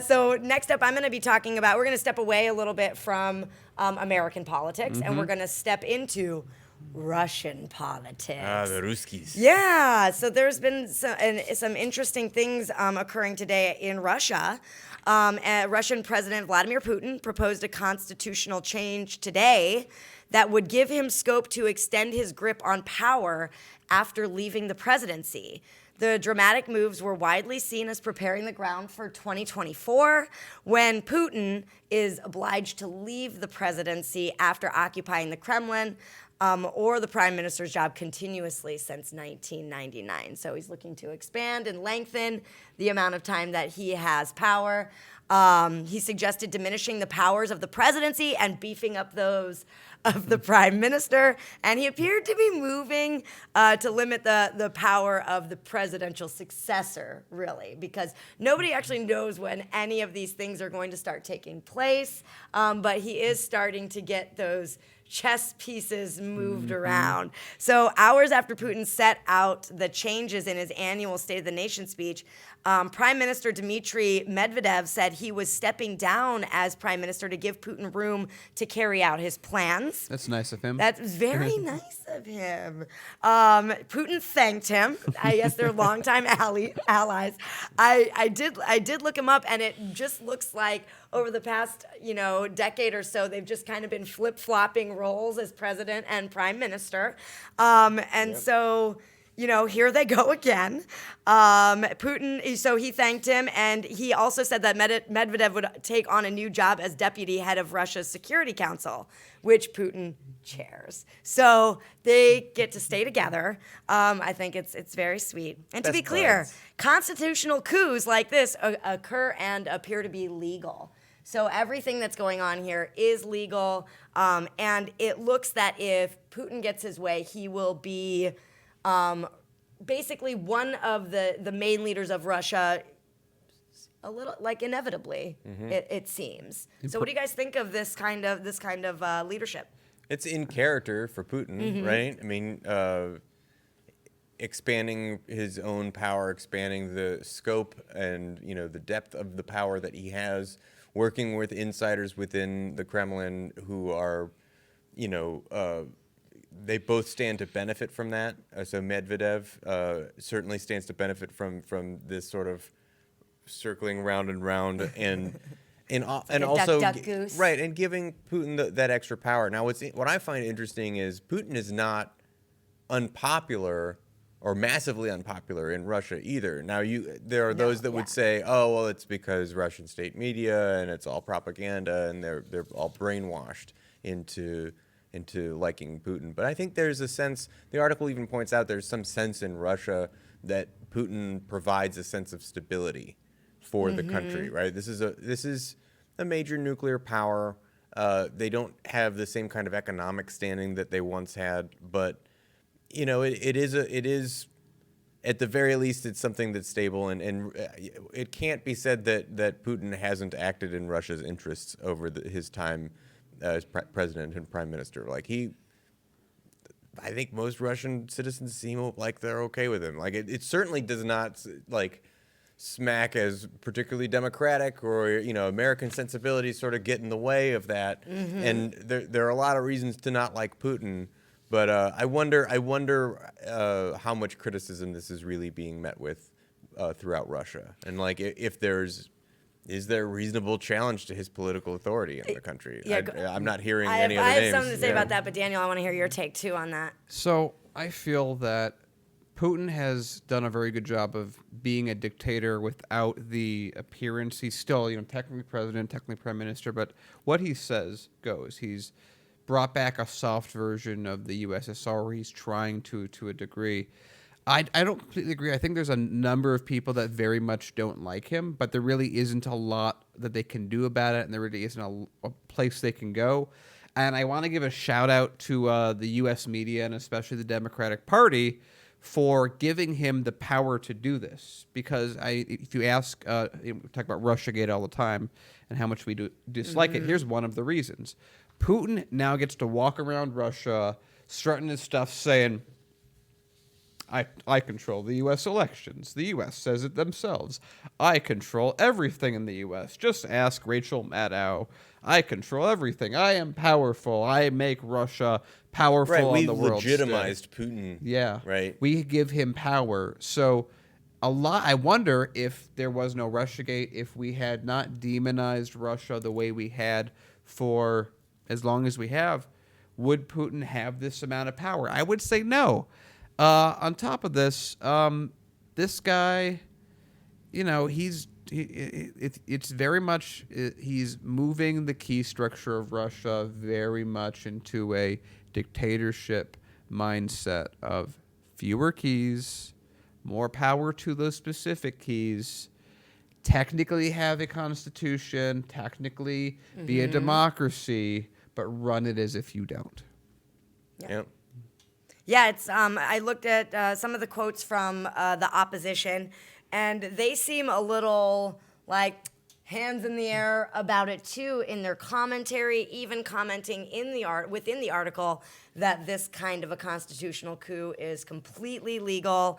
So next up, I'm going to be talking about, we're going to step away a little bit from American politics, and we're going to step into Russian politics. The Ruskies. Yeah, so there's been some interesting things occurring today in Russia. Russian President Vladimir Putin proposed a constitutional change today that would give him scope to extend his grip on power after leaving the presidency. The dramatic moves were widely seen as preparing the ground for 2024, when Putin is obliged to leave the presidency after occupying the Kremlin or the prime minister's job continuously since 1999. So he's looking to expand and lengthen the amount of time that he has power. He suggested diminishing the powers of the presidency and beefing up those of the prime minister, and he appeared to be moving to limit the power of the presidential successor, really, because nobody actually knows when any of these things are going to start taking place, but he is starting to get those chess pieces moved around. So hours after Putin set out the changes in his annual State of the Nation speech, Prime Minister Dmitry Medvedev said he was stepping down as prime minister to give Putin room to carry out his plans. That's nice of him. That's very nice of him. Putin thanked him. I guess they're longtime allies. I did look him up, and it just looks like over the past decade or so, they've just kind of been flip-flopping roles as president and prime minister. So here they go again. Putin, so he thanked him, and he also said that Medvedev would take on a new job as deputy head of Russia's Security Council, which Putin chairs. So they get to stay together. I think it's very sweet. And to be clear, constitutional coups like this occur and appear to be legal. So everything that's going on here is legal, and it looks that if Putin gets his way, he will be basically one of the main leaders of Russia, a little like inevitably, it seems. So what do you guys think of this kind of leadership? It's in character for Putin, right? I mean, expanding his own power, expanding the scope and the depth of the power that he has, working with insiders within the Kremlin who are, they both stand to benefit from that. So Medvedev certainly stands to benefit from this sort of circling round and round, and also duck, goose. Right, and giving Putin that extra power. Now, what I find interesting is Putin is not unpopular or massively unpopular in Russia either. Now, there are those that would say, oh, well, it's because Russian state media and it's all propaganda and they're all brainwashed into liking Putin. But I think there's a sense, the article even points out there's some sense in Russia that Putin provides a sense of stability for the country, right? This is a major nuclear power. They don't have the same kind of economic standing that they once had, but it is at the very least it's something that's stable, and it can't be said that Putin hasn't acted in Russia's interests over his time as president and prime minister. I think most Russian citizens seem like they're okay with him. Like it certainly does not smack as particularly democratic, or American sensibilities sort of get in the way of that. And there are a lot of reasons to not like Putin. But I wonder how much criticism this is really being met with throughout Russia, and is there a reasonable challenge to his political authority in the country? I'm not hearing any other names. I have something to say about that, but Daniel, I want to hear your take too on that. So I feel that Putin has done a very good job of being a dictator without the appearance. He's still, technically president, technically prime minister, but what he says goes. He's brought back a soft version of the USSR where he's trying to a degree. I don't completely agree. I think there's a number of people that very much don't like him, but there really isn't a lot that they can do about it, and there really isn't a place they can go. And I want to give a shout out to the U.S. media and especially the Democratic Party for giving him the power to do this. Because if you ask, we talk about Russiagate all the time and how much we dislike it. Here's one of the reasons. Putin now gets to walk around Russia, strutting his stuff, saying, I control the U.S. elections. The U.S. says it themselves. I control everything in the U.S. Just ask Rachel Maddow. I control everything. I am powerful. I make Russia powerful Right, on we've the world legitimized stage. Putin. Yeah. Right. We give him power. So I wonder if there was no Russiagate, if we had not demonized Russia the way we had for as long as we have, would Putin have this amount of power? I would say no. On top of this, this guy, it's very much he's moving the key structure of Russia very much into a dictatorship mindset of fewer keys, more power to those specific keys, technically have a constitution, technically be a democracy, but run it as if you don't. Yep. Yeah, it's. I looked at some of the quotes from the opposition, and they seem a little like hands in the air about it too in their commentary, even commenting in the within the article that this kind of a constitutional coup is completely legal.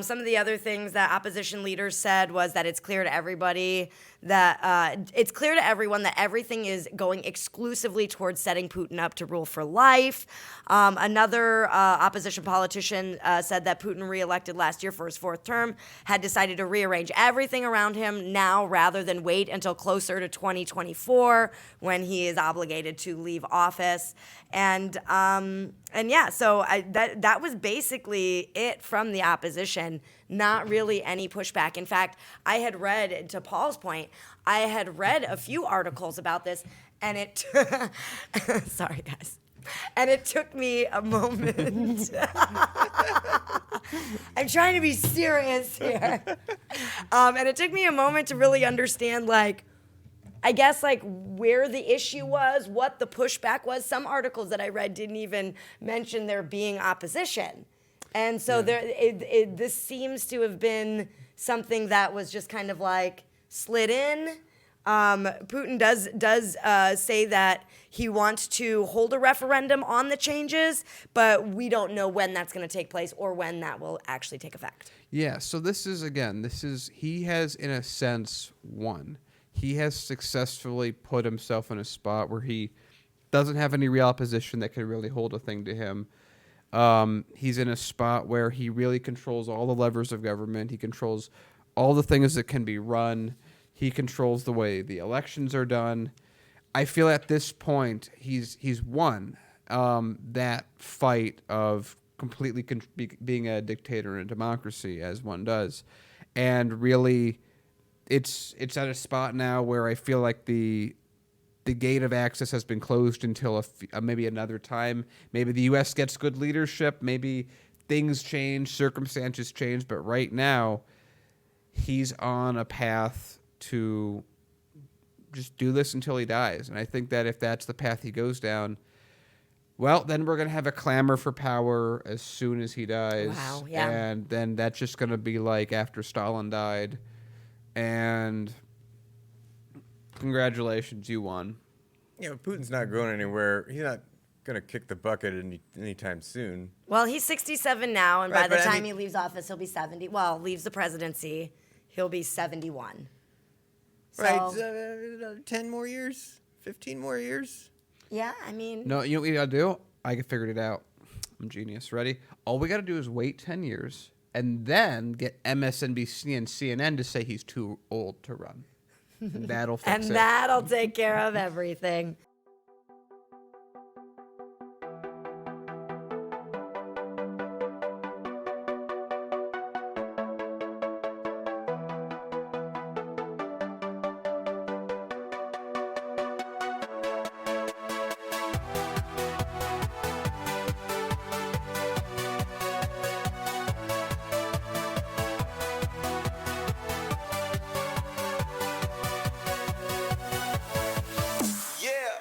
Some of the other things that opposition leaders said was that it's clear to everybody that it's clear to everyone that everything is going exclusively towards setting Putin up to rule for life. Another opposition politician said that Putin, reelected last year for his fourth term, had decided to rearrange everything around him now rather than wait until closer to 2024 when he is obligated to leave office. And yeah, so that was basically it from the opposition. Not really any pushback. In fact, I had read, to Paul's point, I had read a few articles about this, and it sorry guys, and it took me a moment. I'm trying to be serious here, and it took me a moment to really understand, like, I guess, like, where the issue was, what the pushback was. Some articles that I read didn't even mention there being opposition. And so this seems to have been something that was just kind of like slid in. Putin does say that he wants to hold a referendum on the changes, but we don't know when that's going to take place or when that will actually take effect. Yeah, so he has, in a sense, won. He has successfully put himself in a spot where he doesn't have any real opposition that can really hold a thing to him. He's in a spot where he really controls all the levers of government. He controls all the things that can be run. He controls the way the elections are done. I feel at this point he's won that fight of completely being a dictator in a democracy, as one does, and really, it's at a spot now where I feel like the gate of access has been closed until maybe another time. Maybe the U.S. gets good leadership. Maybe things change, circumstances change. But right now, he's on a path to just do this until he dies. And I think that if that's the path he goes down, well, then we're going to have a clamor for power as soon as he dies. Wow, yeah. And then that's just going to be like after Stalin died. And congratulations, you won. Yeah, Putin's not going anywhere. He's not going to kick the bucket anytime soon. Well, he's 67 now, and Right, by the but I time mean- he leaves office, he'll be 70. Well, leaves the presidency, he'll be 71. So, Right, 10 more years, 15 more years. yeah, I mean, No, you know what we got to do? I figured it out. I'm genius. Ready? All we got to do is wait 10 years and then get MSNBC and CNN to say he's too old to run. And that'll fix it. and that'll take care of everything.